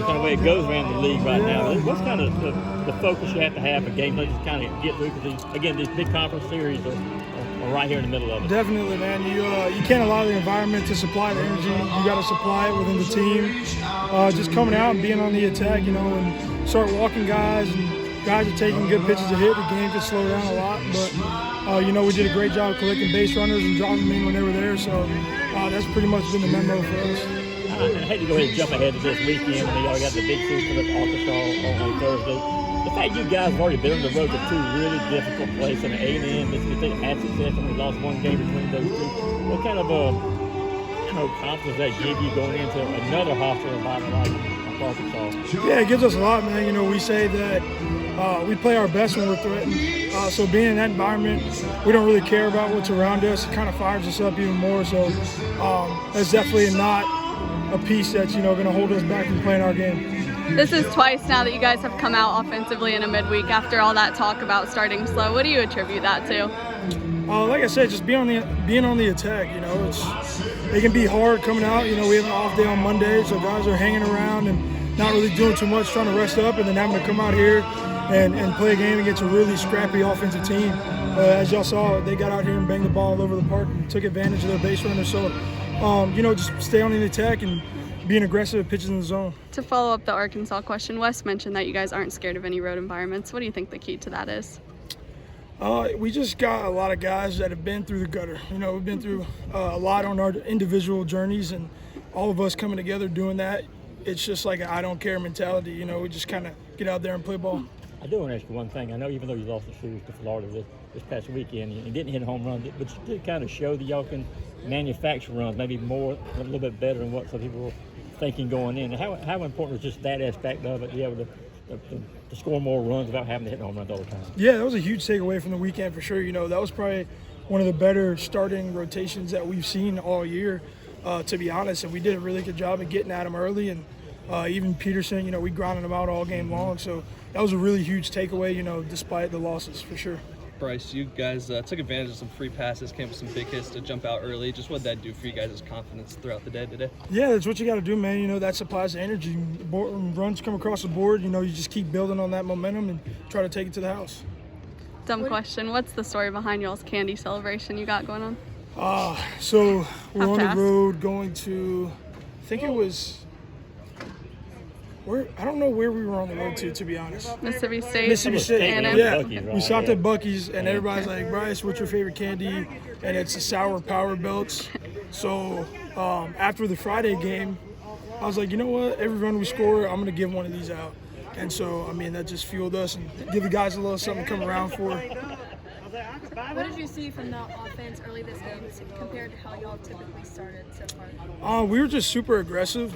kind of way it goes around the league right now. What's kind of the focus you have to have for games like just kind of get through? Because these big conference series are right here in the middle of it. Definitely, man. You can't allow the environment to supply the energy. You got to supply it within the team. Just coming out and being on the attack, and start walking guys, and guys are taking good pitches to hit. The game could slow down a lot, but we did a great job collecting base runners and dropping them in when they were there. So that's pretty much been the memo for us. I hate to go ahead and jump ahead to this weekend. Y'all got the big series for Arkansas on Thursday. The fact you guys have already been on the road to two really difficult places, and A&M, Mississippi State had success, and we lost one game between those two. What kind of confidence does that give you going into another hostile environment like Arkansas? Yeah, it gives us a lot, man. We say that we play our best when we're threatened. So being in that environment, we don't really care about what's around us. It kind of fires us up even more. So that's definitely not a piece that's going to hold us back from playing our game. This is twice now that you guys have come out offensively in a midweek after all that talk about starting slow. What do you attribute that to? Like I said, just being on the attack. It can be hard coming out. We have an off day on Monday, so guys are hanging around and not really doing too much, trying to rest up, and then having to come out here and play a game against a really scrappy offensive team. As y'all saw, they got out here and banged the ball all over the park and took advantage of their base runners. So, just stay on the attack and being aggressive, pitching in the zone. To follow up the Arkansas question, Wes mentioned that you guys aren't scared of any road environments. What do you think the key to that is? We just got a lot of guys that have been through the gutter. We've been through a lot on our individual journeys, and all of us coming together doing that, it's just like an I don't care mentality. We just kind of get out there and play ball. I do want to ask you one thing. I know even though you lost the series to Florida this past weekend, you didn't hit a home run, but you did kind of show that y'all can manufacture runs, maybe a little bit better than what some people were thinking going in. How important was just that aspect of it, be able to score more runs without having to hit home runs all the time? Yeah, that was a huge takeaway from the weekend for sure. That was probably one of the better starting rotations that we've seen all year, to be honest. And we did a really good job of getting at him early. And even Peterson, we grounded him out all game long. So that was a really huge takeaway, despite the losses for sure. Bryce, you guys took advantage of some free passes, came with some big hits to jump out early. Just what did that do for you guys' confidence throughout the day today? Yeah, that's what you got to do, man. That supplies the energy. When runs come across the board, you just keep building on that momentum and try to take it to the house. Dumb question. What's the story behind y'all's candy celebration you got going on? So we're on the road going to, I think it was, I don't know where we were on the road to be honest. Mississippi State. Yeah. Buc-ee's, right? We stopped at Buc-ee's, and everybody's like, Bryce, what's your favorite candy? And it's the Sour Power Belts. So after the Friday game, I was like, you know what? Every run we score, I'm going to give one of these out. And so, that just fueled us and give the guys a little something to come around for. What did you see from the offense early this game compared to how y'all typically started so far? We were just super aggressive,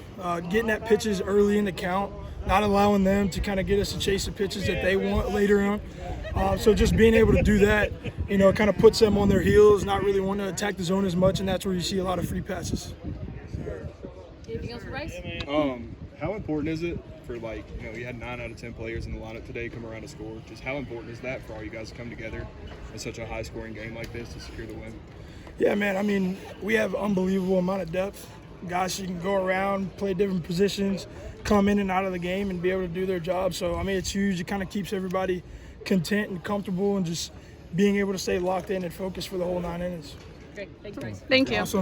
getting at pitches early in the count, not allowing them to kind of get us to chase the pitches that they want later on. So just being able to do that, kind of puts them on their heels, not really wanting to attack the zone as much, and that's where you see a lot of free passes. Anything else, Bryce? How important is it for, you had 9 out of 10 players in the lineup today come around to score? Just how important is that for all you guys to come together in such a high-scoring game like this to secure the win? Yeah, man. We have unbelievable amount of depth. Guys who can go around, play different positions, come in and out of the game and be able to do their job. So, it's huge. It kind of keeps everybody content and comfortable and just being able to stay locked in and focused for the whole 9 innings. Great. Thank you, Bryce. Thank you. Awesome.